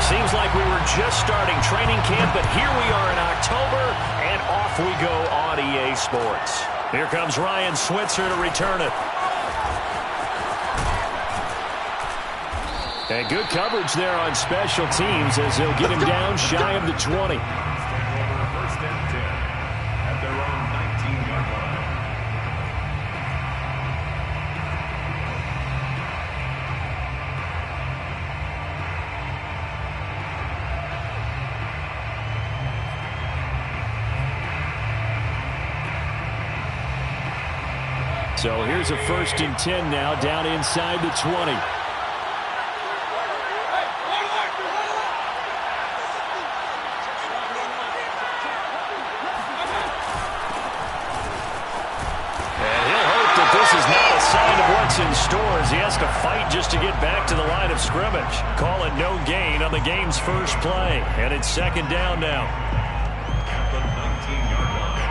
Seems like we were just starting training camp, but here we are in October, and off we go on EA Sports. Here comes Ryan Switzer to return it. And good coverage there on special teams as they'll get him down shy of the 20. First and 10 at their own 19-yard line. So here's a 1st and 10 now, down inside the 20. In store as he has to fight just to get back to the line of scrimmage. Call it no gain on the game's first play, and it's 2nd down now. At the 19-yard line.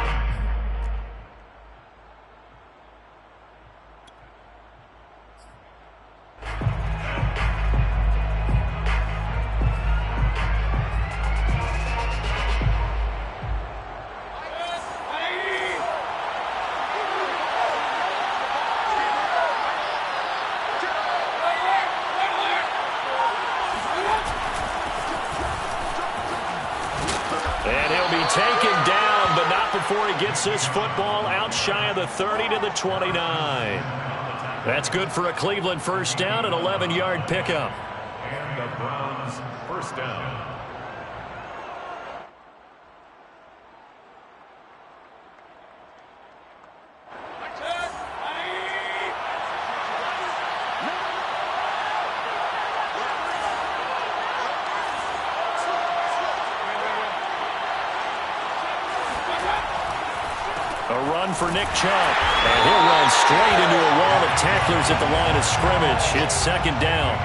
Taken down, but not before he gets this football out shy of the 30 to the 29. That's good for a Cleveland 1st down, an 11-yard pickup. And the Browns 1st down. A run for Nick Chubb, and he'll run straight into a wall of tacklers at the line of scrimmage. It's 2nd down.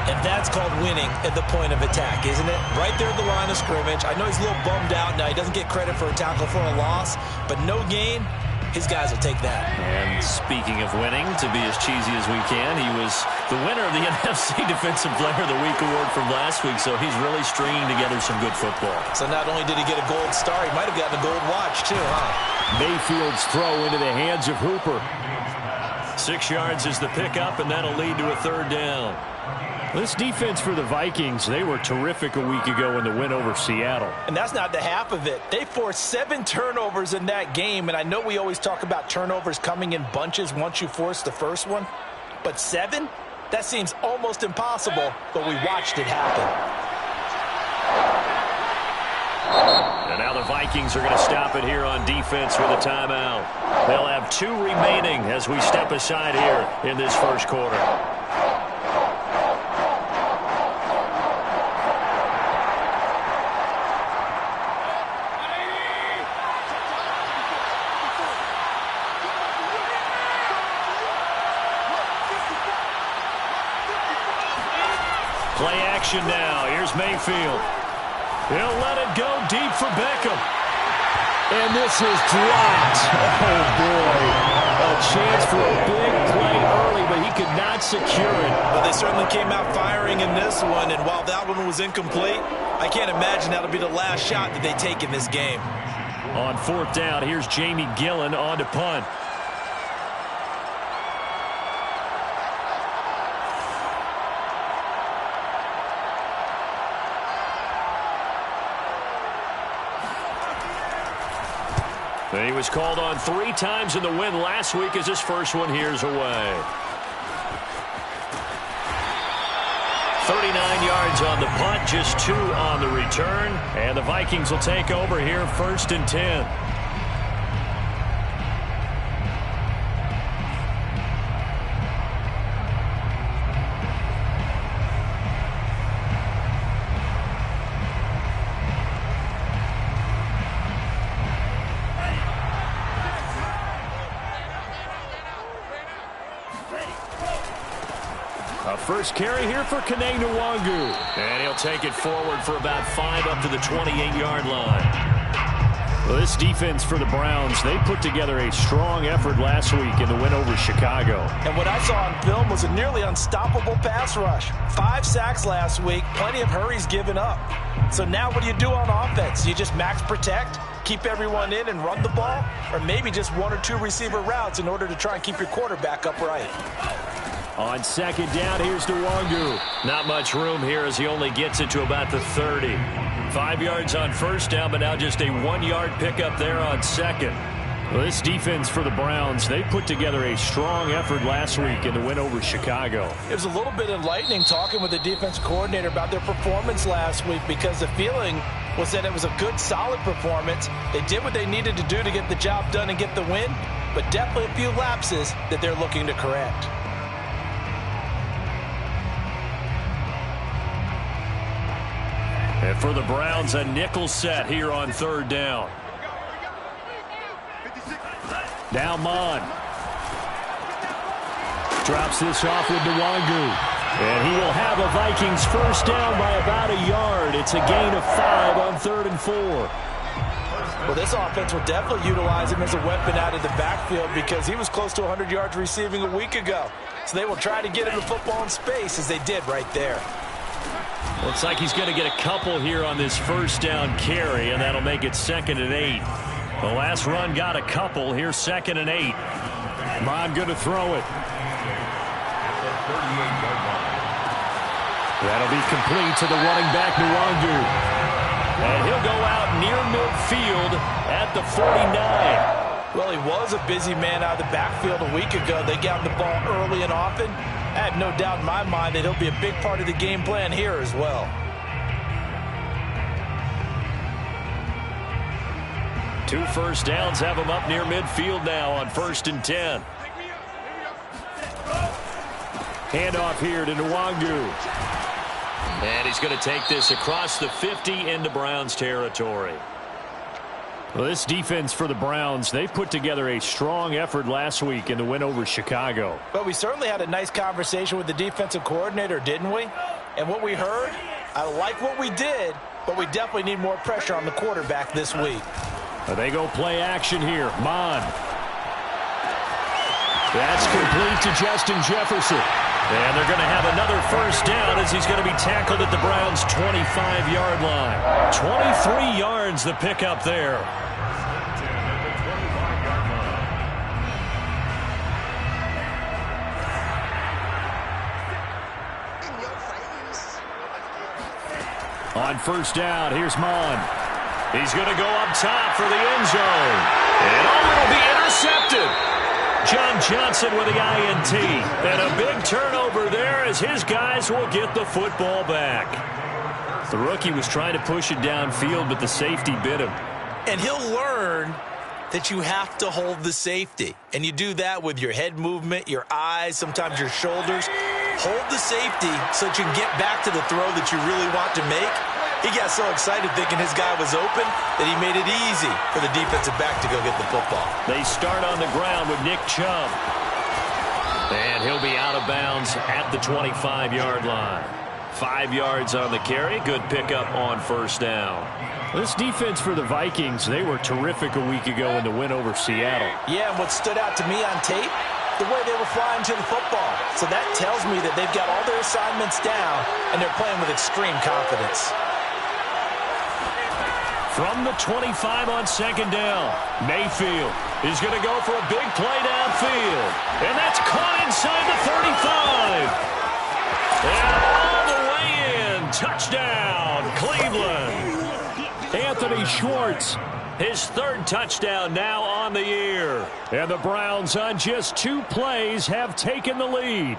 And that's called winning at the point of attack, isn't it? Right there at the line of scrimmage. I know he's a little bummed out now. He doesn't get credit for a tackle for a loss, but no gain, his guys will take that. And speaking of winning, to be as cheesy as we can, he was the winner of the NFC Defensive Player of the Week award from last week, so he's really stringing together some good football. So not only did he get a gold star, he might have gotten a gold watch too, huh? Mayfield's throw into the hands of Hooper. 6 yards is the pickup, and that'll lead to a 3rd down. This defense for the Vikings, they were terrific a week ago in the win over Seattle. And that's not the half of it. They forced 7 turnovers in that game, and I know we always talk about turnovers coming in bunches once you force the first one, but 7? That seems almost impossible, but we watched it happen. And now the Vikings are going to stop it here on defense with a timeout. They'll have 2 remaining as we step aside here in this first quarter. Play action now. Here's Mayfield. He'll let it go deep for Beckham. And this is dropped. Oh, boy. A chance for a big play early, but he could not secure it. Well, they certainly came out firing in this one, and while that one was incomplete, I can't imagine that'll be the last shot that they take in this game. On 4th down, here's Jamie Gillen on to punt. He was called on 3 times in the win last week as his first one here's away. 39 yards on the punt, just 2 on the return. And the Vikings will take over here 1st and 10. First carry here for Kene Nwangu. And he'll take it forward for about 5 up to the 28-yard line. Well, this defense for the Browns, they put together a strong effort last week in the win over Chicago. And what I saw on film was a nearly unstoppable pass rush. 5 sacks last week, plenty of hurries given up. So now what do you do on offense? You just max protect, keep everyone in and run the ball, or maybe just 1 or 2 receiver routes in order to try and keep your quarterback upright. On second down, here's Nwangu. Not much room here as he only gets it to about the 30. 5 yards on first down, but now just a 1-yard pickup there on second. Well, this defense for the Browns, they put together a strong effort last week in the win over Chicago. It was a little bit enlightening talking with the defense coordinator about their performance last week because the feeling was that it was a good, solid performance. They did what they needed to do to get the job done and get the win, but definitely a few lapses that they're looking to correct. And for the Browns, a nickel set here on third down. Now Mon. Drops this off with Nwangu. And he will have a Vikings first down by about a yard. It's a gain of 5 on 3rd and 4. Well, this offense will definitely utilize him as a weapon out of the backfield because he was close to 100 yards receiving a week ago. So they will try to get him the football in space as they did right there. Looks like he's going to get a couple here on this first down carry, and that'll make it 2nd and 8. The last run got a couple. Here's 2nd and 8. Mon going to throw it. That'll be complete to the running back, Nwangu. And he'll go out near midfield at the 49. Well, he was a busy man out of the backfield a week ago. They got the ball early and often. I have no doubt in my mind that he'll be a big part of the game plan here as well. Two first downs have him up near midfield now on 1st and 10. Handoff here to Nwangu. And he's going to take this across the 50 into Browns territory. Well, this defense for the Browns, they put together a strong effort last week in the win over Chicago. But we certainly had a nice conversation with the defensive coordinator, didn't we? And what we heard, I like what we did, but we definitely need more pressure on the quarterback this week. They go play action here. Mon. That's complete to Justin Jefferson. And they're going to have another first down as he's going to be tackled at the Browns' 25-yard line. 23 yards the pickup there. On first down, here's Mon. He's going to go up top for the end zone. And it'll be intercepted. John Johnson with the INT. And a big turnover there as his guys will get the football back. The rookie was trying to push it downfield, but the safety bit him. And he'll learn that you have to hold the safety. And you do that with your head movement, your eyes, sometimes your shoulders. Hold the safety so that you can get back to the throw that you really want to make. He got so excited thinking his guy was open that he made it easy for the defensive back to go get the football. They start on the ground with Nick Chubb. And he'll be out of bounds at the 25-yard line. 5 yards on the carry. Good pickup on first down. This defense for the Vikings, they were terrific a week ago in the win over Seattle. Yeah, and what stood out to me on tape, the way they were flying to the football. So that tells me that they've got all their assignments down and they're playing with extreme confidence. From the 25 on second down, Mayfield is going to go for a big play downfield. And that's caught inside the 35. And all the way in. Touchdown, Cleveland. Anthony Schwartz, his 3rd touchdown now on the year. And the Browns on just 2 plays have taken the lead.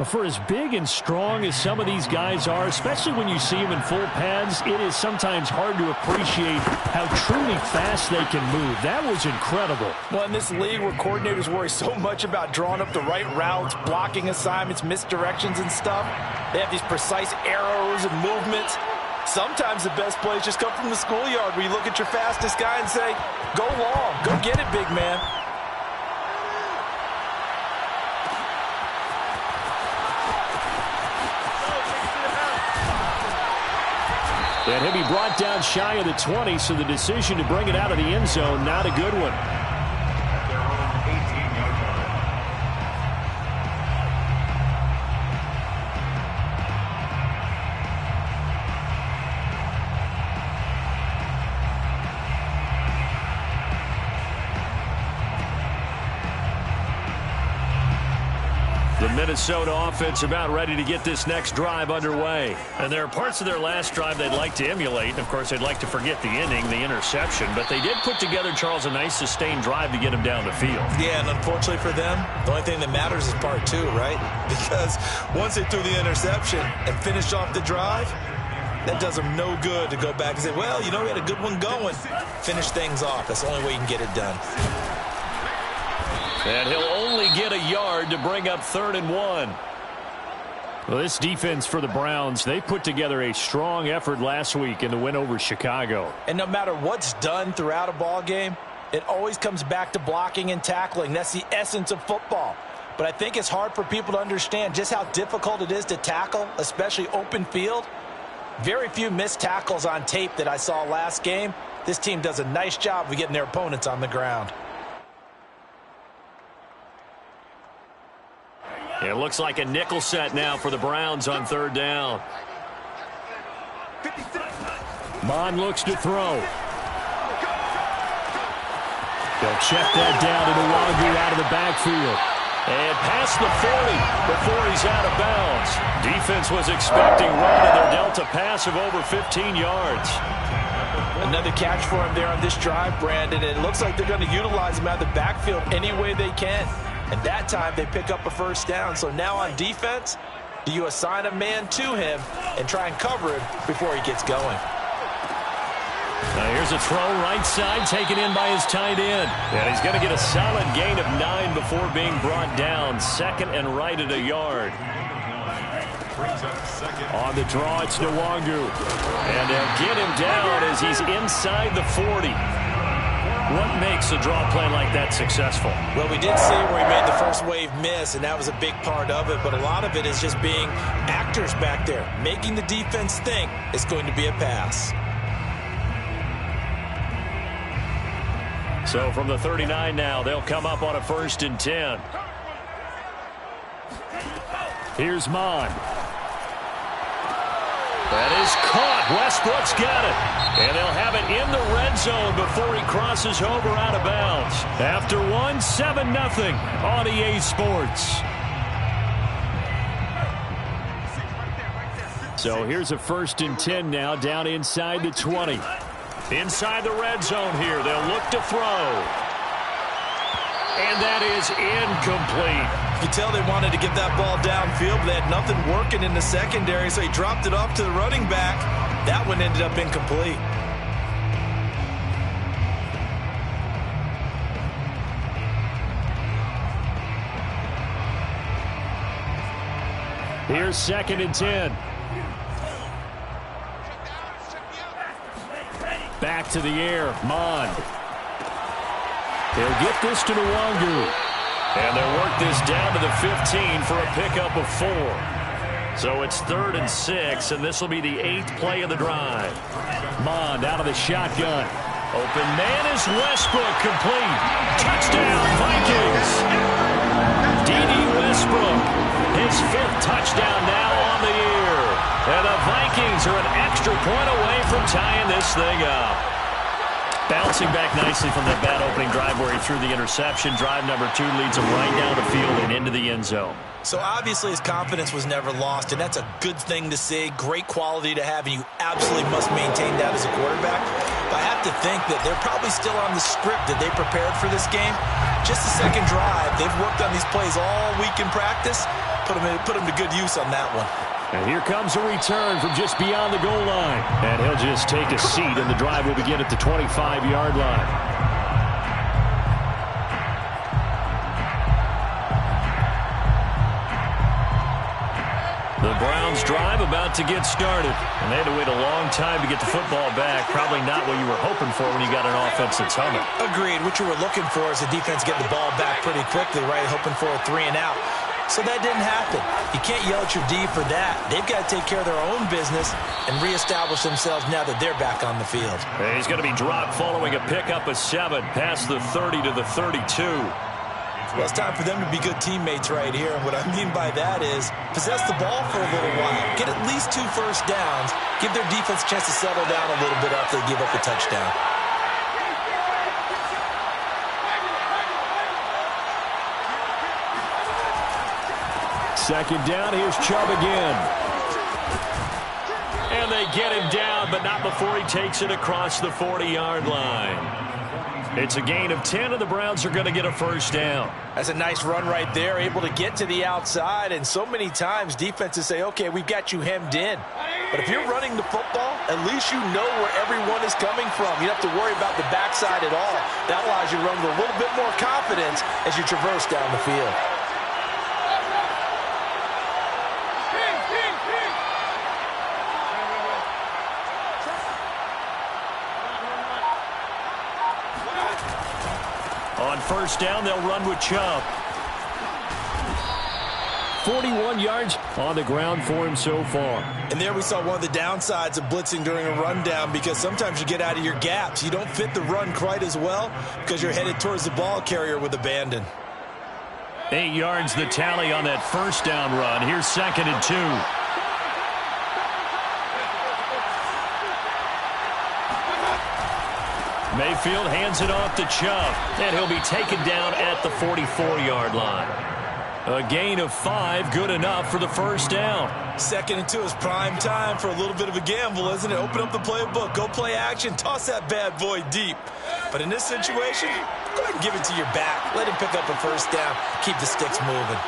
For as big and strong as some of these guys are, especially when you see them in full pads, it is sometimes hard to appreciate how truly fast they can move. That was incredible. Well, in this league where coordinators worry so much about drawing up the right routes, blocking assignments, misdirections and stuff, they have these precise arrows and movements. Sometimes the best plays just come from the schoolyard where you look at your fastest guy and say, go long, go get it, big man. And he'll be brought down shy of the 20, so the decision to bring it out of the end zone, not a good one. At their own 18-yard line. The Minnesota offense about ready to get this next drive underway. And there are parts of their last drive they'd like to emulate. And, of course, they'd like to forget the inning, the interception. But they did put together, Charles, a nice sustained drive to get them down the field. Yeah, and unfortunately for them, the only thing that matters is part two, right? Because once they threw the interception and finished off the drive, that does them no good to go back and say, well, you know, we had a good one going. Finish things off. That's the only way you can get it done. And he'll only get a yard to bring up 3rd and 1. Well, this defense for the Browns, they put together a strong effort last week in the win over Chicago. And no matter what's done throughout a ball game, it always comes back to blocking and tackling. That's the essence of football. But I think it's hard for people to understand just how difficult it is to tackle, especially open field. Very few missed tackles on tape that I saw last game. This team does a nice job of getting their opponents on the ground. It looks like a nickel set now for the Browns on 3rd down. Mond looks to throw. They'll check that down to Nwangu out of the backfield. And past the 40 before he's out of bounds. Defense was expecting run, and they're dealt a pass of over 15 yards. Another catch for him there on this drive, Brandon. And it looks like they're going to utilize him out of the backfield any way they can. And that time they pick up a 1st down. So now on defense, do you assign a man to him and try and cover him before he gets going? Now here's a throw right side taken in by his tight end. And he's going to get a solid gain of 9 before being brought down. 2nd and right at a yard. On the draw, it's Nwangu. And they'll get him down as he's inside the 40. What makes a draw play like that successful? Well, we did see where he made the first wave miss, and that was a big part of it. But a lot of it is just being actors back there, making the defense think it's going to be a pass. So from the 39 now, they'll come up on a 1st and 10. Here's Mond. That is caught. Westbrook's got it. And they'll have it in the red zone before he crosses over out of bounds. After 1, 7-0 on EA Sports. So here's a 1st and 10 now down inside the 20. Inside the red zone here. They'll look to throw. And that is incomplete. You tell they wanted to get that ball downfield, but they had nothing working in the secondary, so he dropped it off to the running back. That one ended up incomplete. Here's 2nd and 10. Back to the air, Mond. They'll get this to Nwangu. And they'll work this down to the 15 for a pickup of 4. So it's 3rd and 6, and this will be the 8th play of the drive. Mond out of the shotgun. Open man is Westbrook, complete. Touchdown, Vikings. D.D. Westbrook, his 5th touchdown now on the year. And the Vikings are an extra point away from tying this thing up. Bouncing back nicely from that bad opening drive where he threw the interception. Drive number 2 leads him right down the field and into the end zone. So obviously his confidence was never lost, and that's a good thing to see. Great quality to have, and you absolutely must maintain that as a quarterback. But I have to think that they're probably still on the script that they prepared for this game. Just the 2nd drive. They've worked on these plays all week in practice. Put them to good use on that one. And here comes a return from just beyond the goal line. And he'll just take a seat, and the drive will begin at the 25-yard line. The Browns drive about to get started. And they had to wait a long time to get the football back. Probably not what you were hoping for when you got an offense that's humming. Agreed. What you were looking for is the defense getting the ball back pretty quickly, right? Hoping for a 3-and-out. So that didn't happen. You can't yell at your D for that. They've got to take care of their own business and reestablish themselves now that they're back on the field. And he's going to be dropped following a pickup of 7 past the 30 to the 32. Well, it's time for them to be good teammates right here. And what I mean by that is possess the ball for a little while. Get at least 2 first downs. Give their defense a chance to settle down a little bit after they give up a touchdown. Second down, here's Chubb again. And they get him down, but not before he takes it across the 40-yard line. It's a gain of 10, and the Browns are going to get a first down. That's a nice run right there, able to get to the outside. And so many times defenses say, okay, we've got you hemmed in. But if you're running the football, at least you know where everyone is coming from. You don't have to worry about the backside at all. That allows you to run with a little bit more confidence as you traverse down the field. On first down, they'll run with Chubb. 41 yards on the ground for him so far. And there we saw one of the downsides of blitzing during a rundown, because sometimes you get out of your gaps. You don't fit the run quite as well because you're headed towards the ball carrier with abandon. 8 yards the tally on that first down run. Here's 2nd and 2. Mayfield hands it off to Chubb, and he'll be taken down at the 44-yard line. A gain of 5, good enough for the first down. 2nd and 2 is prime time for a little bit of a gamble, isn't it? Open up the playbook, go play action, toss that bad boy deep. But in this situation, go ahead and give it to your back. Let him pick up a first down, keep the sticks moving.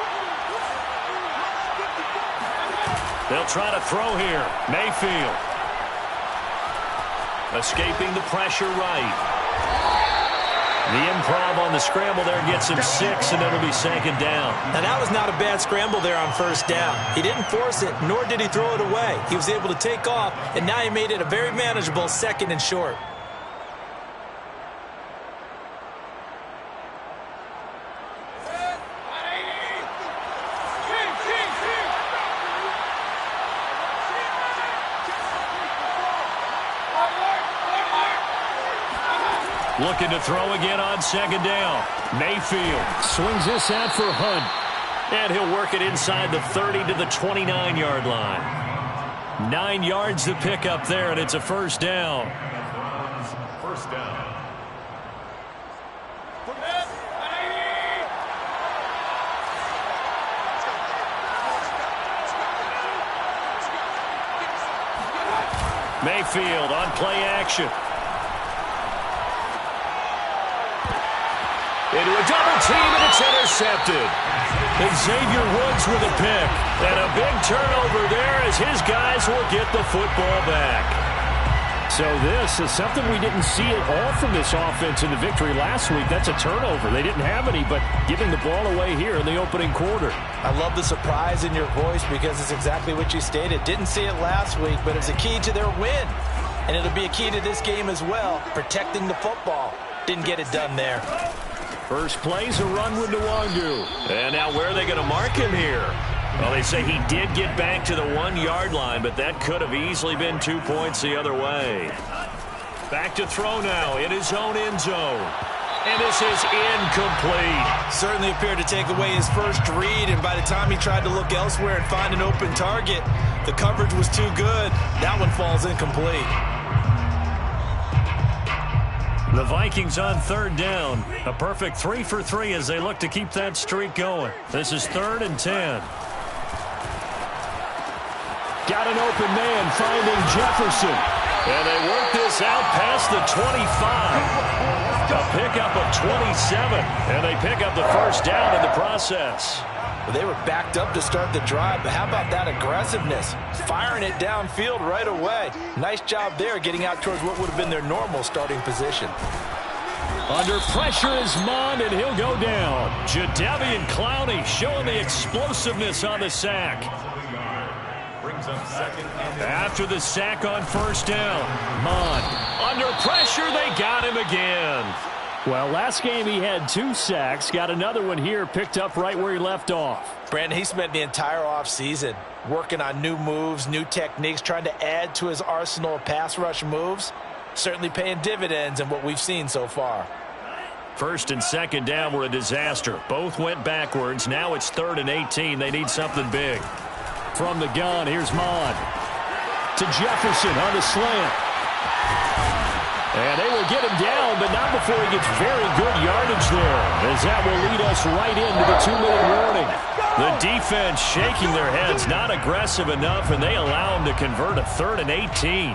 They'll try to throw here. Mayfield. Escaping the pressure right. The improv on the scramble there gets him 6, and it'll be 2nd down. Now, that was not a bad scramble there on first down. He didn't force it, nor did he throw it away. He was able to take off, and now he made it a very manageable 2nd and short. Looking to throw again on 2nd down. Mayfield swings this out for Hunt. And he'll work it inside the 30 to the 29-yard line. 9 yards to pick up there, and it's a first down. First down. Mayfield on play action. Into a double team, and it's intercepted. Xavier Woods with a pick. And a big turnover there as his guys will get the football back. So this is something we didn't see at all from this offense in the victory last week. That's a turnover. They didn't have any, but giving the ball away here in the opening quarter. I love the surprise in your voice, because it's exactly what you stated. Didn't see it last week, but it's a key to their win. And it'll be a key to this game as well, protecting the football. Didn't get it done there. First play's a run with Nwangu. And now where are they going to mark him here? Well, they say he did get back to the 1-yard line, but that could have easily been 2 points the other way. Back to throw now in his own end zone. And this is incomplete. Certainly appeared to take away his first read, and by the time he tried to look elsewhere and find an open target, the coverage was too good. That one falls incomplete. The Vikings on 3rd down. A perfect 3 for 3 as they look to keep that streak going. This is 3rd and 10. Got an open man finding Jefferson. And they work this out past the 25. A pickup of 27. And they pick up the first down in the process. Well, they were backed up to start the drive, but how about that aggressiveness? Firing it downfield right away. Nice job there, getting out towards what would have been their normal starting position. Under pressure is Mond, and he'll go down. Jadeveon Clowney showing the explosiveness on the sack. Brings up 2nd and After the sack on first down, Mond under pressure, they got him again. Well, last game he had 2 sacks. Got another one here, picked up right where he left off. Brandon, he spent the entire offseason working on new moves, new techniques, trying to add to his arsenal of pass rush moves. Certainly paying dividends in what we've seen so far. First and second down were a disaster. Both went backwards. Now it's 3rd and 18. They need something big. From the gun, here's Mond. To Jefferson on the slant. And they will get him down, but not before he gets very good yardage there, as that will lead us right into the 2-minute warning. The defense shaking their heads, not aggressive enough, and they allow him to convert a 3rd and 18.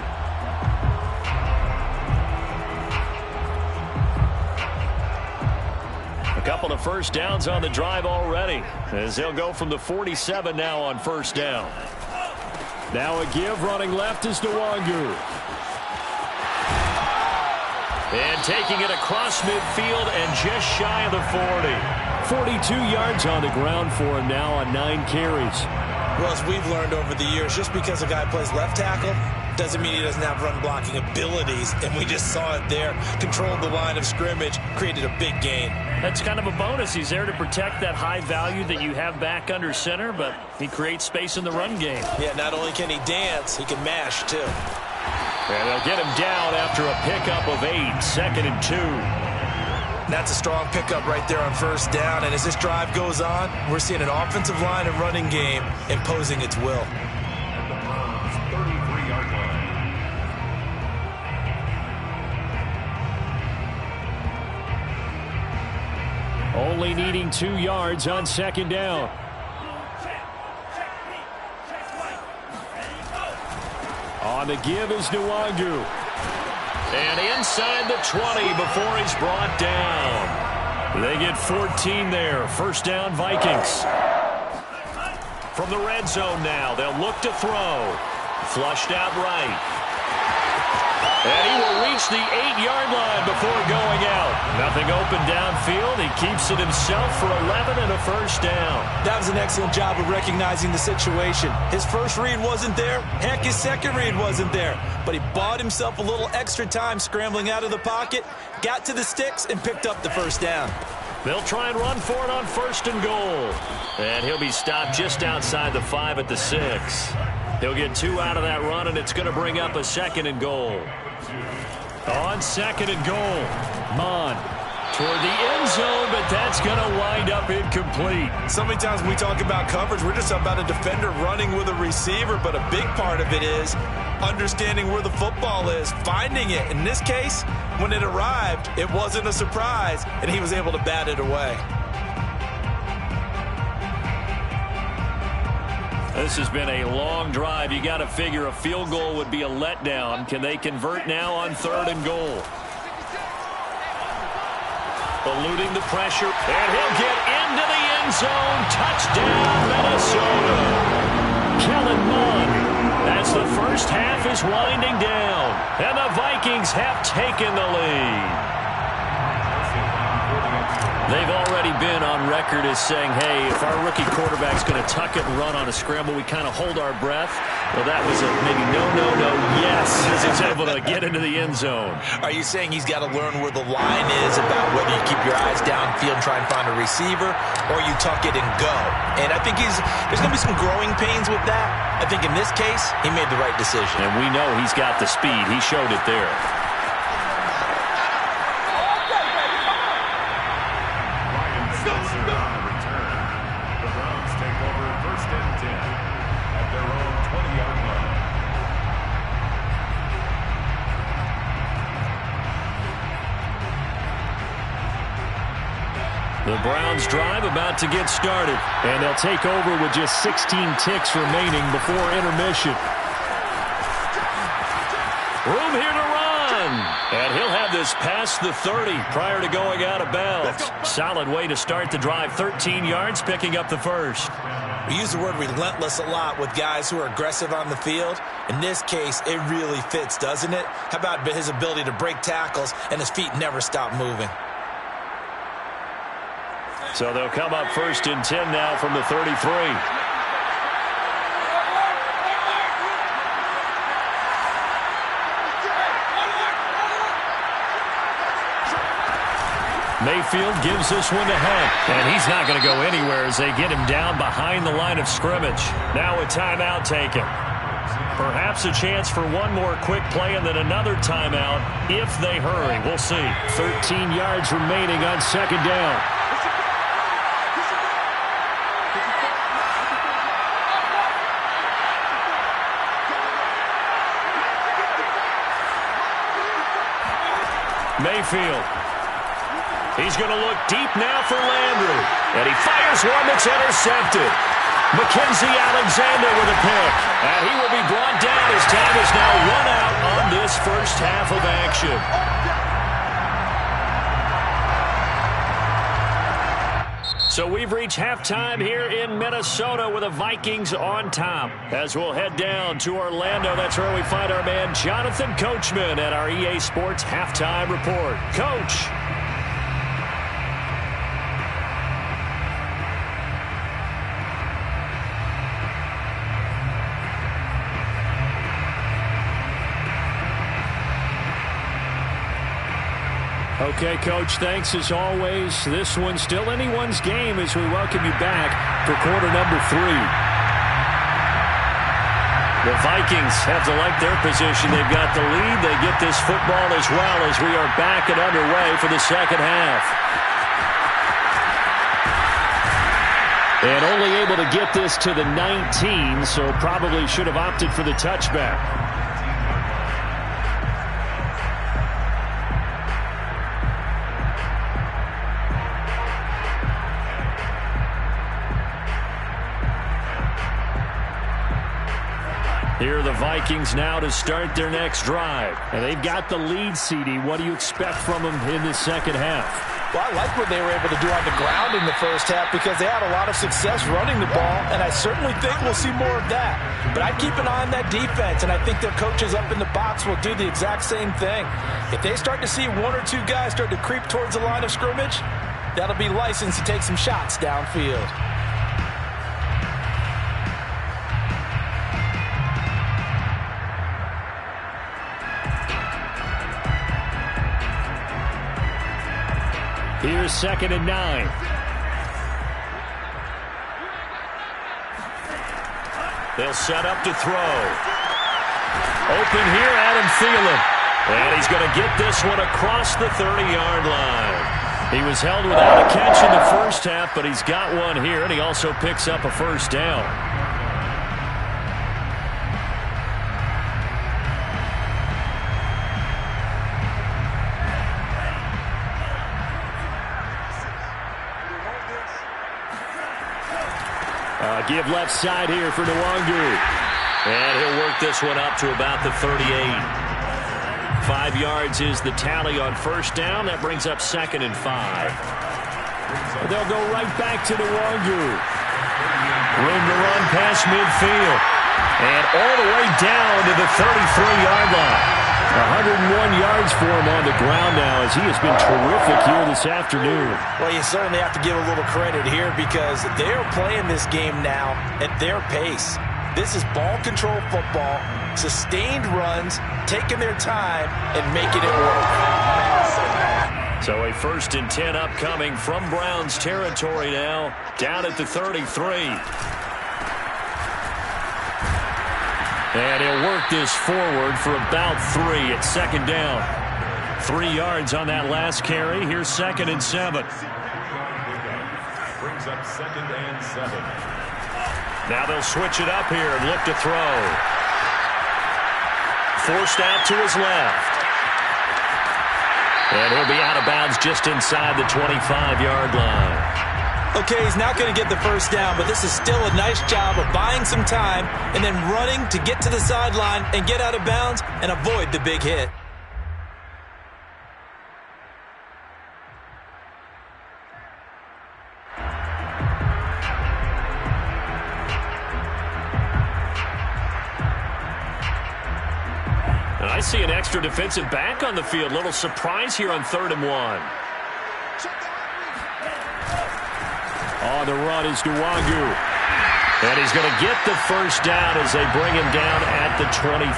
A couple of first downs on the drive already, as they'll go from the 47 now on first down. Now a give, running left is Nwangu. And taking it across midfield and just shy of the 40. 42 yards on the ground for him now on 9 carries. Well, as we've learned over the years, just because a guy plays left tackle doesn't mean he doesn't have run blocking abilities. And we just saw it there. Controlled the line of scrimmage, created a big gain. That's kind of a bonus. He's there to protect that high value that you have back under center, but he creates space in the run game. Yeah, not only can he dance, he can mash too. And they'll get him down after a pickup of 8, 2nd and 2. That's a strong pickup right there on first down. And as this drive goes on, we're seeing an offensive line and running game imposing its will. At the Browns' 33-yard line. Only needing 2 yards on second down. On the give is Nwangu. And inside the 20 before he's brought down. They get 14 there. First down, Vikings. From the red zone now, they'll look to throw. Flushed out right. And he will reach the 8-yard line before going out. Nothing open downfield. He keeps it himself for 11 and a first down. That was an excellent job of recognizing the situation. His first read wasn't there. Heck, his second read wasn't there. But he bought himself a little extra time scrambling out of the pocket, got to the sticks, and picked up the first down. They'll try and run for it on first and goal. And he'll be stopped just outside the 5 at the 6. He'll get 2 out of that run, and it's going to bring up a 2nd and goal. On 2nd and goal, Mond toward the end zone, but that's going to wind up incomplete. So many times when we talk about coverage, we're just about a defender running with a receiver, but a big part of it is understanding where the football is, finding it. In this case, when it arrived, it wasn't a surprise, and he was able to bat it away. This has been a long drive. You got to figure a field goal would be a letdown. Can they convert now on 3rd and goal? Eluding the pressure, and he'll get into the end zone. Touchdown, Minnesota. Kellen Mond, as the first half is winding down, and the Vikings have taken the lead. They've already been on record as saying, hey, if our rookie quarterback's going to tuck it and run on a scramble, we kind of hold our breath. Well, that was a maybe no, yes, as he's able to get into the end zone. Are you saying he's got to learn where the line is about whether you keep your eyes downfield and try and find a receiver, or you tuck it and go? And I think there's going to be some growing pains with that. I think in this case, he made the right decision. And we know he's got the speed. He showed it there. The Browns drive about to get started, and they'll take over with just 16 ticks remaining before intermission. Room here to run, and he'll have this past the 30 prior to going out of bounds. Solid way to start the drive, 13 yards, picking up the first. We use the word relentless a lot with guys who are aggressive on the field. In this case, it really fits, doesn't it? How about his ability to break tackles and his feet never stop moving? So they'll come up 1st and 10 now from the 33. Mayfield gives this one to Hunt. And he's not going to go anywhere as they get him down behind the line of scrimmage. Now a timeout taken. Perhaps a chance for one more quick play and then another timeout if they hurry. We'll see. 13 yards remaining on second down. Mayfield. He's going to look deep now for Landry. And he fires one that's intercepted. Mackenzie Alexander with a pick. And he will be brought down as time is now run out on this first half of action. So we've reached halftime here in Minnesota with the Vikings on top. As we'll head down to Orlando, that's where we find our man Jonathan Coachman at our EA Sports Halftime Report. Coach. Okay, Coach, thanks as always. This one's still anyone's game as we welcome you back for quarter number 3. The Vikings have to like their position. They've got the lead. They get this football as well as we are back and underway for the second half. And only able to get this to the 19, so probably should have opted for the touchback. Here are the Vikings now to start their next drive. And they've got the lead, CD. What do you expect from them in the second half? Well, I like what they were able to do on the ground in the first half because they had a lot of success running the ball, and I certainly think we'll see more of that. But I'd keep an eye on that defense, and I think their coaches up in the box will do the exact same thing. If they start to see one or two guys start to creep towards the line of scrimmage, that'll be licensed to take some shots downfield. Here's 2nd and 9. They'll set up to throw. Open here, Adam Thielen. And he's going to get this one across the 30-yard line. He was held without a catch in the first half, but he's got one here, and he also picks up a first down. Give left side here for Nwangu. And he'll work this one up to about the 38. 5 yards is the tally on first down. That brings up 2nd and 5. They'll go right back to Nwangu. Room to run past midfield. And all the way down to the 33-yard line. 101 yards for him on the ground now as he has been terrific here this afternoon. Well, you certainly have to give a little credit here because they're playing this game now at their pace. This is ball control football, sustained runs, taking their time, and making it work. So a 1st and 10 upcoming from Browns territory now, down at the 33. And he'll work this forward for about 3 at 2nd down. 3 yards on that last carry. Here's 2nd and 7. Brings up 2nd and 7. Now they'll switch it up here and look to throw. Forced out to his left. And he'll be out of bounds just inside the 25-yard line. Okay, he's not going to get the first down, but this is still a nice job of buying some time and then running to get to the sideline and get out of bounds and avoid the big hit. And I see an extra defensive back on the field. Little surprise here on 3rd and 1. On the run is Nwangu. And he's going to get the first down as they bring him down at the 23.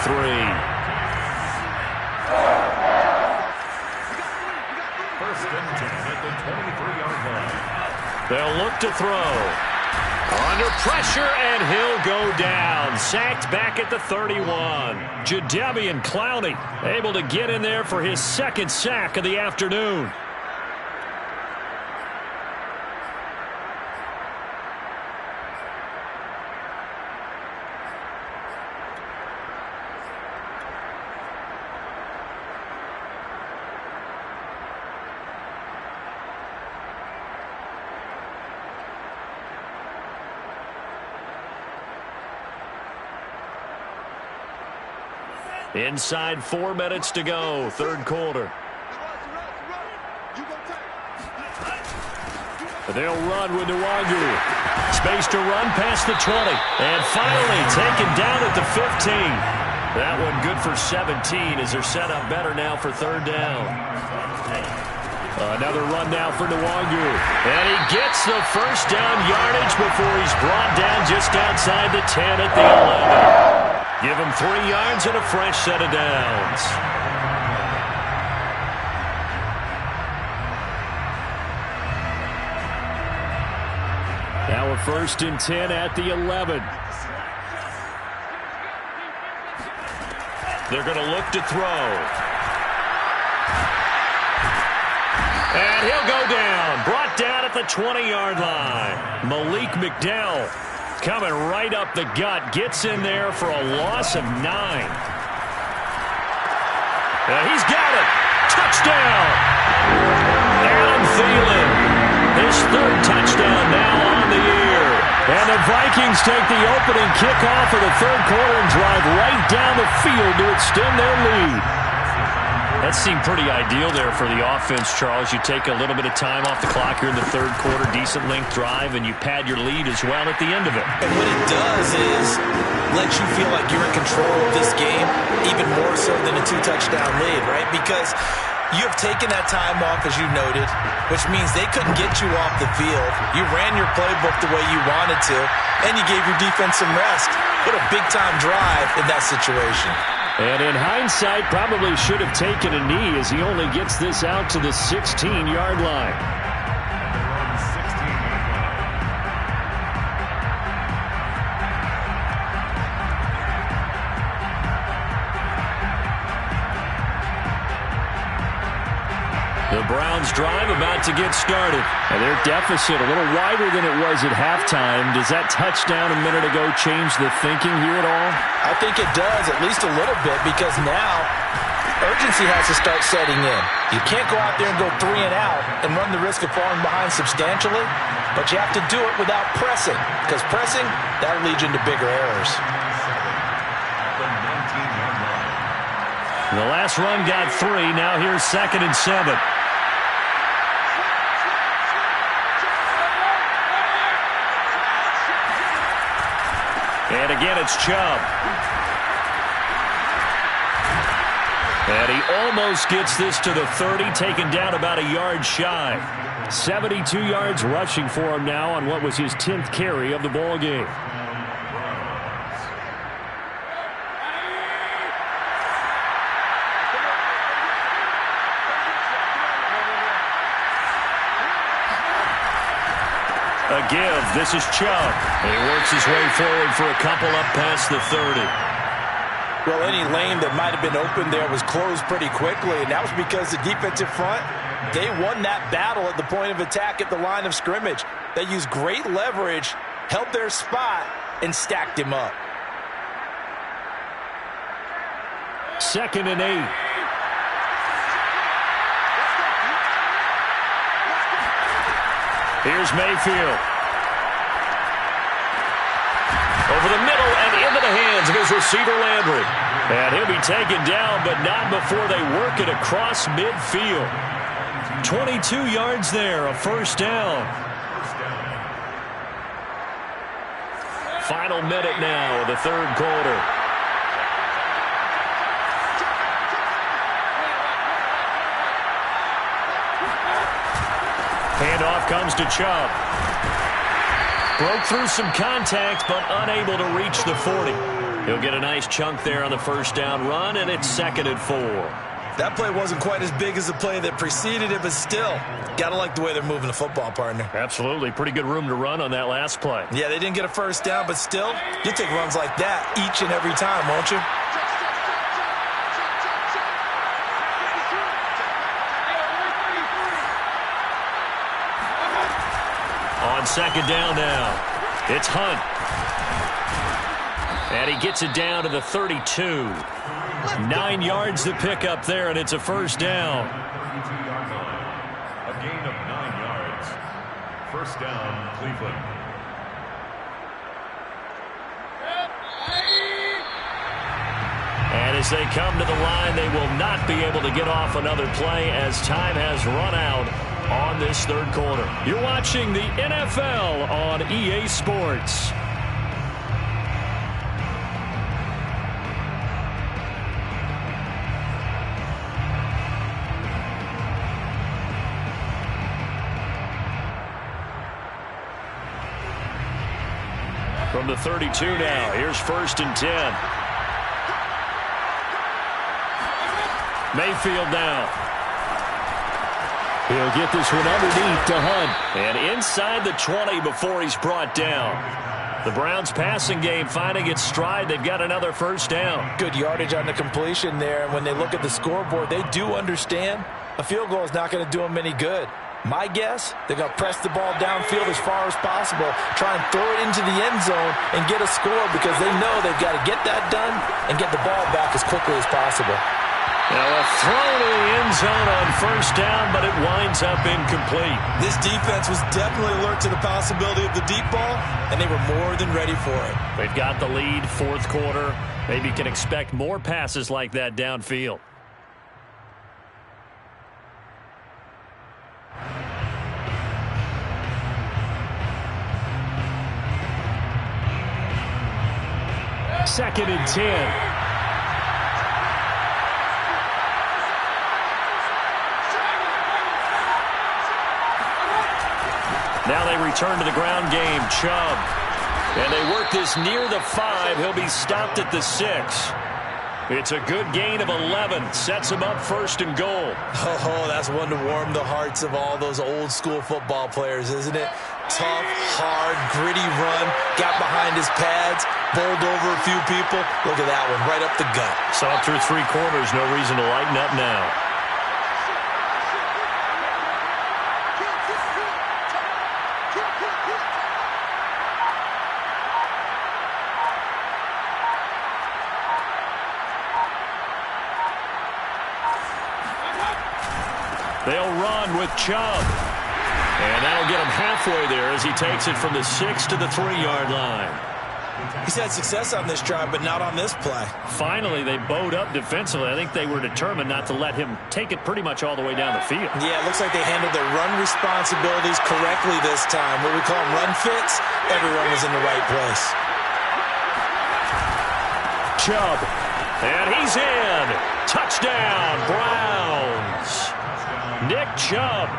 First and 10 at the 23-yard line. They'll look to throw. Under pressure, and he'll go down. Sacked back at the 31. Jadeveon Clowney able to get in there for his second sack of the afternoon. Inside 4 minutes to go, third quarter. They'll run with Nwangu. Space to run past the 20. And finally taken down at the 15. That one good for 17 as they're set up better now for third down. Another run now for Nwangu. And he gets the first down yardage before he's brought down just outside the 10 at the 11. Give him 3 yards and a fresh set of downs. Now a 1st and 10 at the 11. They're going to look to throw. And he'll go down. Brought down at the 20-yard line. Malik McDowell coming right up the gut. Gets in there for a loss of 9. He's got it. Touchdown. Adam Thielen. His 3rd touchdown now on the year. And the Vikings take the opening kickoff of the third quarter and drive right down the field to extend their lead. That seemed pretty ideal there for the offense, Charles. You take a little bit of time off the clock here in the third quarter, decent length drive, and you pad your lead as well at the end of it. And what it does is let you feel like you're in control of this game, even more so than a 2-touchdown lead, right? Because you have taken that time off, as you noted, which means they couldn't get you off the field. You ran your playbook the way you wanted to, and you gave your defense some rest. What a big-time drive in that situation. And in hindsight, probably should have taken a knee as he only gets this out to the 16-yard line. The Browns drive about to get started. And their deficit a little wider than it was at halftime. Does that touchdown a minute ago change the thinking here at all? I think it does, at least a little bit, because now urgency has to start setting in. You can't go out there and go 3 and out and run the risk of falling behind substantially, but you have to do it without pressing, because pressing, that'll lead you into bigger errors. The last run got 3. Now here's 2nd and 7. And again, it's Chubb. And he almost gets this to the 30, taken down about a yard shy. 72 yards rushing for him now on what was his 10th carry of the ball game. A give. This is Chubb. And he works his way forward for a couple up past the 30. Well, any lane that might have been open there was closed pretty quickly, and that was because the defensive front, they won that battle at the point of attack at the line of scrimmage. They used great leverage, held their spot, and stacked him up. 2nd and 8. Here's Mayfield. Over the middle and into the hands of his receiver, Landry. And he'll be taken down, but not before they work it across midfield. 22 yards there, a first down. Final minute now of the third quarter. Handoff comes to Chubb. Broke through some contact, but unable to reach the 40. He'll get a nice chunk there on the first down run, and it's 2nd and 4. That play wasn't quite as big as the play that preceded it, but still, got to like the way they're moving the football, partner. Absolutely. Pretty good room to run on that last play. Yeah, they didn't get a first down, but still, you take runs like that each and every time, won't you? On second down now, it's Hunt. And he gets it down to the 32. 9 yards to pick up there, and it's a first down. A gain of 9 yards. First down, Cleveland. And as they come to the line, they will not be able to get off another play as time has run out on this third quarter. You're watching the NFL on EA Sports. From the 32 now, here's first and 10. Mayfield now. He'll get this one underneath to Hunt. And inside the 20 before he's brought down. The Browns passing game finding its stride. They've got another first down. Good yardage on the completion there. And when they look at the scoreboard, they do understand a field goal is not going to do them any good. My guess, they're going to press the ball downfield as far as possible, try and throw it into the end zone and get a score because they know they've got to get that done and get the ball back as quickly as possible. Now a throw to the end zone on first down, but it winds up incomplete. This defense was definitely alert to the possibility of the deep ball, and they were more than ready for it. They've got the lead, fourth quarter. Maybe can expect more passes like that downfield. Second and 10. Now they return to the ground game. Chubb. And they work this near the 5. He'll be stopped at the 6. It's a good gain of 11. Sets him up first and goal. Oh, that's one to warm the hearts of all those old school football players, isn't it? Tough, hard, gritty run. Got behind his pads. Bowled over a few people. Look at that one, right up the gut. Saw through three quarters. No reason to lighten up now. They'll run with Chubb. And that'll get him halfway there as he takes it from the 6 to the 3-yard line. He's had success on this drive, but not on this play. Finally, they bowed up defensively. I think they were determined not to let him take it pretty much all the way down the field. Yeah, it looks like they handled their run responsibilities correctly this time. What we call them run fits, everyone was in the right place. Chubb. And he's in. Touchdown, Browns. Nick Chubb,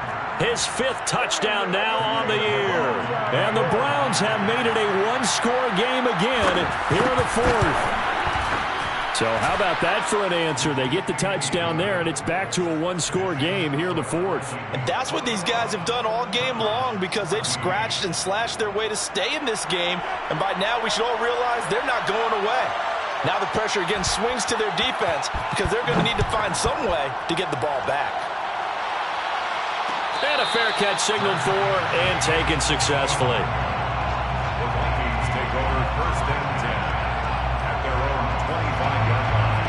his 5th touchdown now on the year. And the Browns have made it a one-score game again here in the 4th. So how about that for an answer? They get the touchdown there, and it's back to a one-score game here in the 4th. And that's what these guys have done all game long because they've scratched and slashed their way to stay in this game. And by now we should all realize they're not going away. Now the pressure again swings to their defense because they're going to need to find some way to get the ball back. And a fair catch signaled for and taken successfully. The Vikings take over first and 10 at their own 25-yard line.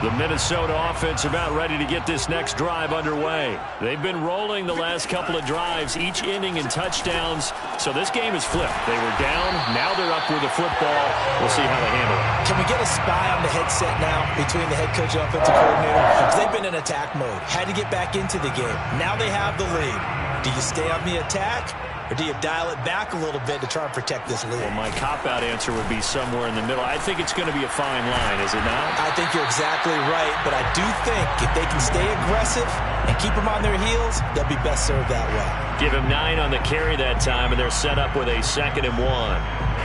The Minnesota offense about ready to get this next drive underway. They've been rolling the last couple of drives, each ending in touchdowns. So this game is flipped. They were down. Now they're up with the football. We'll see how they handle it. Can we get a spy on the headset now between the head coach and offensive coordinator? Because they've been in attack mode. Had to get back into the game. Now they have the lead. Do you stay on the attack Or do you dial it back a little bit to try and protect this lead? Well, my cop-out answer would be somewhere in the middle. I think it's going to be a fine line, is it not? I think you're exactly right, but I do think if they can stay aggressive and keep them on their heels, they'll be best served that way. Give him 9 on the carry that time, and they're set up with a 2nd and 1.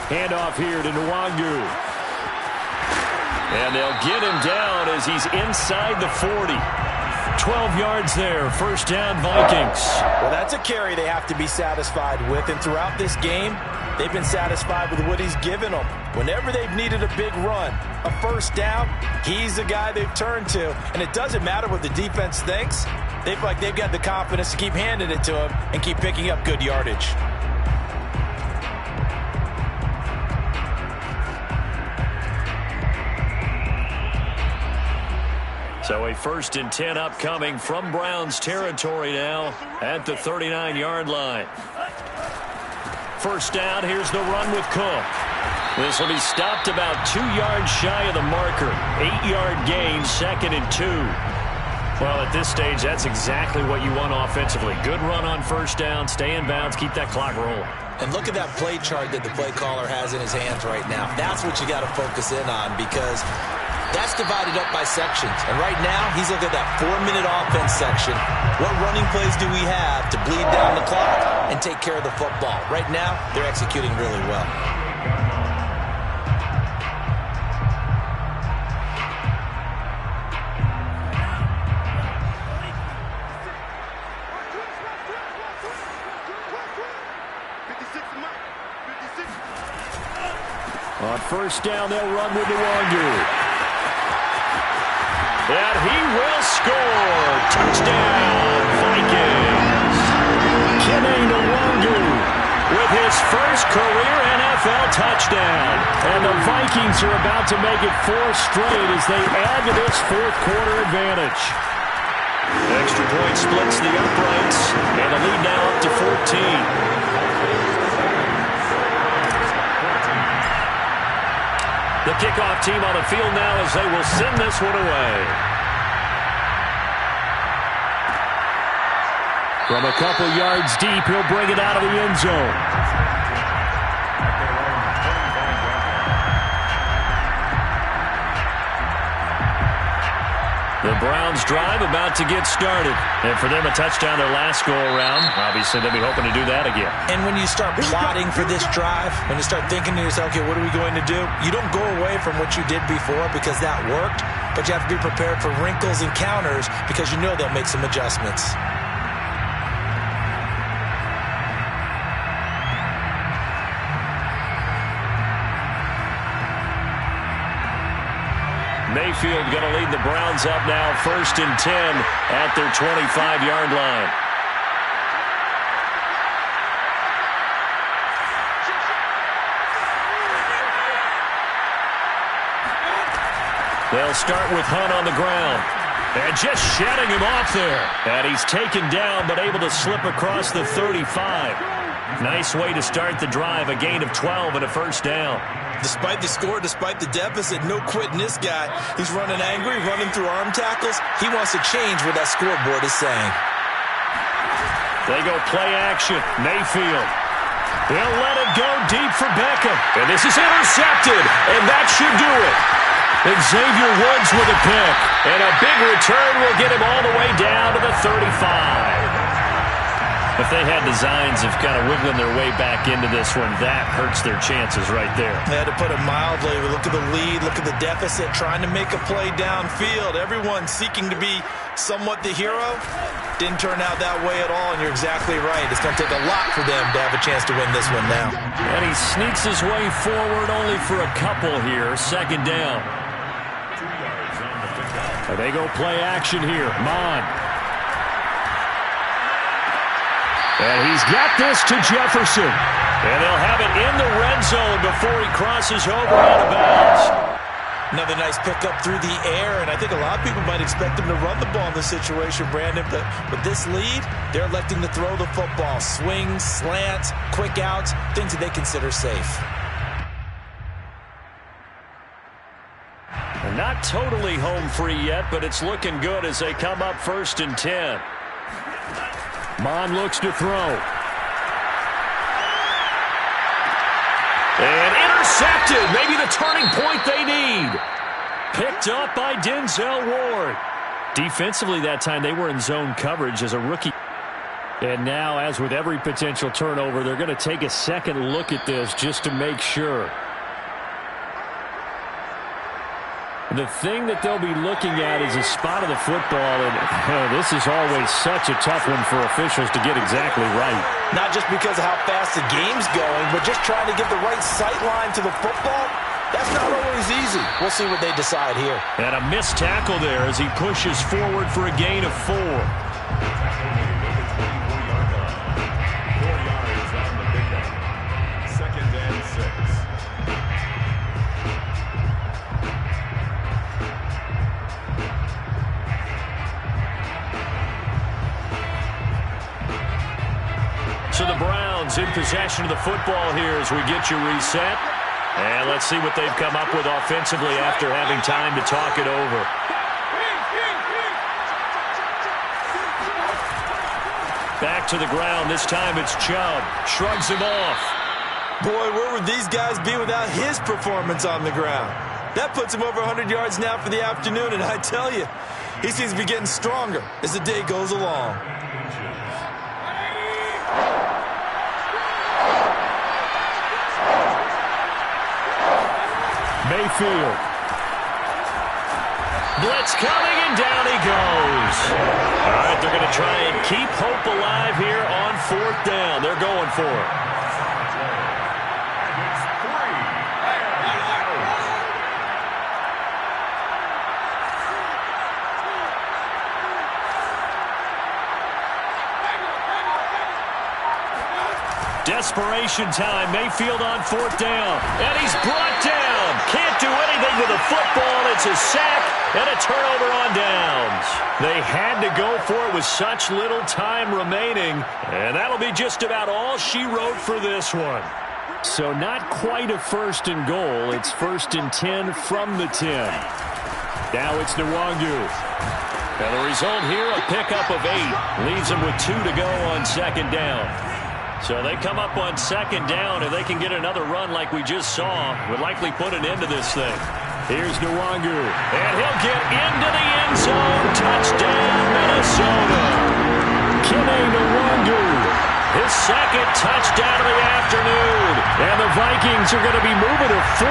Handoff here to Nwangu. And they'll get him down as he's inside the 40. 12 yards there. First down, Vikings. Well, that's a carry they have to be satisfied with. And throughout this game, they've been satisfied with what he's given them. Whenever they've needed a big run, a first down, he's the guy they've turned to. And it doesn't matter what the defense thinks. They feel like they've got the confidence to keep handing it to him and keep picking up good yardage. So a 1st and 10 upcoming from Browns territory now at the 39-yard line. First down, here's the run with Cook. This will be stopped about 2 yards shy of the marker. 8-yard gain, 2nd and 2. Well, at this stage, that's exactly what you want offensively. Good run on first down, stay in bounds, keep that clock rolling. And look at that play chart that the play caller has in his hands right now. That's what you got to focus in on because that's divided up by sections. And right now, he's looking at that 4-minute offense section. What running plays do we have to bleed down the clock and take care of the football? Right now, they're executing really well. On first down, they'll run with Nwangu. And he will score. Touchdown, Vikings. Kene Nwangu with his first career NFL touchdown. And the Vikings are about to make it 4 straight as they add to this 4th quarter advantage. Extra point splits the uprights, and the lead now up to 14. The kickoff team on the field now as they will send this one away. From a couple yards deep, he'll bring it out of the end zone. The Browns drive about to get started. And for them, a touchdown their last go-around. Obviously, they'll be hoping to do that again. And when you start plotting for this drive, when you start thinking to yourself, okay, what are we going to do? You don't go away from what you did before because that worked, but you have to be prepared for wrinkles and counters because you know they'll make some adjustments. Mayfield going to lead the Browns up now, 1st and 10 at their 25-yard line. They'll start with Hunt on the ground. And just shedding him off there. And he's taken down but able to slip across the 35. Nice way to start the drive, a gain of 12 and a first down. Despite the score, despite the deficit, no quitting this guy. He's running angry, running through arm tackles. He wants to change what that scoreboard is saying. They go play action. Mayfield. They'll let it go deep for Beckham. And this is intercepted, and that should do it. Xavier Woods with a pick. And a big return will get him all the way down to the 35. If they had designs of kind of wiggling their way back into this one, that hurts their chances right there. They had to put it mildly. Look at the lead. Look at the deficit. Trying to make a play downfield. Everyone seeking to be somewhat the hero. Didn't turn out that way at all, and you're exactly right. It's going to take a lot for them to have a chance to win this one now. And he sneaks his way forward only for a couple here. 2nd down. And they go play action here. Mon. And he's got this to Jefferson. And they'll have it in the red zone before he crosses over out of bounds. Another nice pickup through the air, and I think a lot of people might expect him to run the ball in this situation, Brandon, but with this lead, they're electing to throw the football. Swings, slants, quick outs, things that they consider safe. They're not totally home free yet, but it's looking good as they come up 1st and 10. Mond looks to throw. And intercepted. Maybe the turning point they need. Picked up by Denzel Ward. Defensively that time, they were in zone coverage as a rookie. And now, as with every potential turnover, they're going to take a second look at this just to make sure. The thing that they'll be looking at is a spot of the football, and this is always such a tough one for officials to get exactly right. Not just because of how fast the game's going, but just trying to give the right sight line to the football. That's not always easy. We'll see what they decide here. And a missed tackle there as he pushes forward for a gain of 4. So the Browns in possession of the football here as we get you reset. And let's see what they've come up with offensively after having time to talk it over. Back to the ground. This time it's Chubb. Shrugs him off. Boy, where would these guys be without his performance on the ground? That puts him over 100 yards now for the afternoon, and I tell you, he seems to be getting stronger as the day goes along. Mayfield. Blitz coming, and down he goes. All right, they're going to try and keep hope alive here on 4th down. They're going for it. Desperation time. Mayfield on 4th down. And he's brought down. Can't do anything with the football. It's a sack and a turnover on downs. They had to go for it with such little time remaining. And that'll be just about all she wrote for this one. So not quite a 1st and goal. It's 1st and 10 from the 10. Now it's Nwangu. And the result here, a pickup of 8. Leaves him with 2 to go on 2nd down. So they come up on 2nd down. If they can get another run like we just saw, would likely put an end to this thing. Here's Nwangu. And he'll get into the end zone. Touchdown, Minnesota. Kene Nwangu. His 2nd touchdown of the afternoon. And the Vikings are going to be moving to 4-0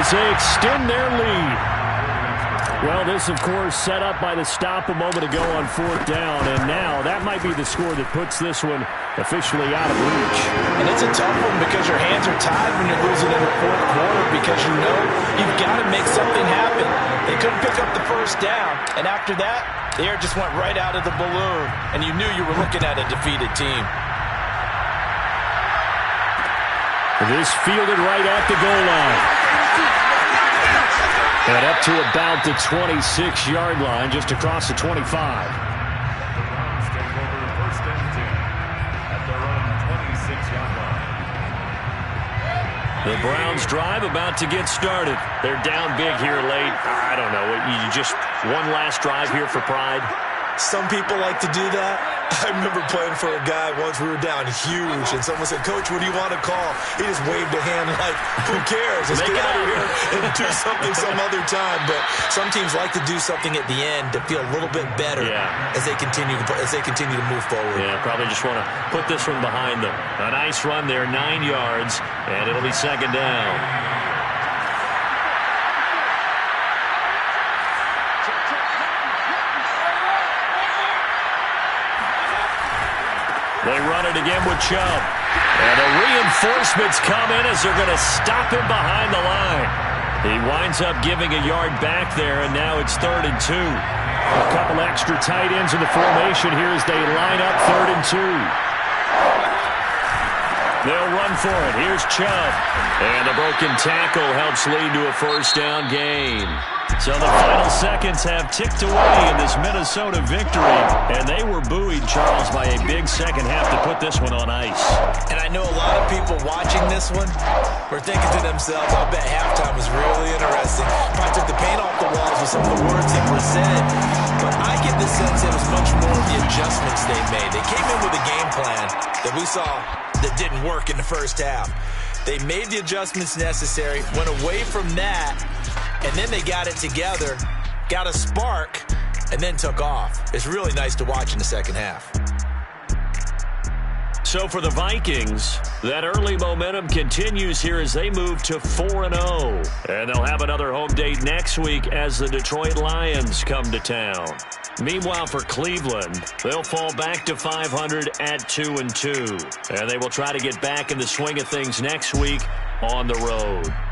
as they extend their lead. Well, this, of course, set up by the stop a moment ago on 4th down, and now that might be the score that puts this one officially out of reach. And it's a tough one because your hands are tied when you're losing in the 4th quarter because you know you've got to make something happen. They couldn't pick up the 1st down, and after that, the air just went right out of the balloon, and you knew you were looking at a defeated team. This fielded right at the goal line. And up to about the 26-yard line, just across the 25. The Browns drive about to get started. They're down big here late. I don't know. You just one last drive here for pride. Some people like to do that. I remember playing for a guy once. We were down huge, and someone said, "Coach, what do you want to call?" He just waved a hand like, "Who cares? Let's get out of here and do something some other time." But some teams like to do something at the end to feel a little bit better as they continue to move forward. Yeah, probably just want to put this one behind them. A nice run there, 9 yards, and it'll be 2nd down. They run it again with Chubb. And the reinforcements come in as they're going to stop him behind the line. He winds up giving a yard back there, and now it's 3rd and 2. A couple extra tight ends in the formation here as they line up 3rd and 2. They'll run for it. Here's Chubb. And a broken tackle helps lead to a first down gain. So the final seconds have ticked away in this Minnesota victory. And they were buoyed, Charles, by a big second half to put this one on ice. And I know a lot of people watching this one were thinking to themselves, I bet halftime was really interesting. Probably took the paint off the walls with some of the words that were said. But I get the sense it was much more of the adjustments they made. They came in with a game plan that we saw that didn't work in the first half. They made the adjustments necessary, went away from that, and then they got it together, got a spark, and then took off. It's really nice to watch in the second half. So for the Vikings, that early momentum continues here as they move to 4-0. And they'll have another home date next week as the Detroit Lions come to town. Meanwhile, for Cleveland, they'll fall back to 500 at 2-2. And they will try to get back in the swing of things next week on the road.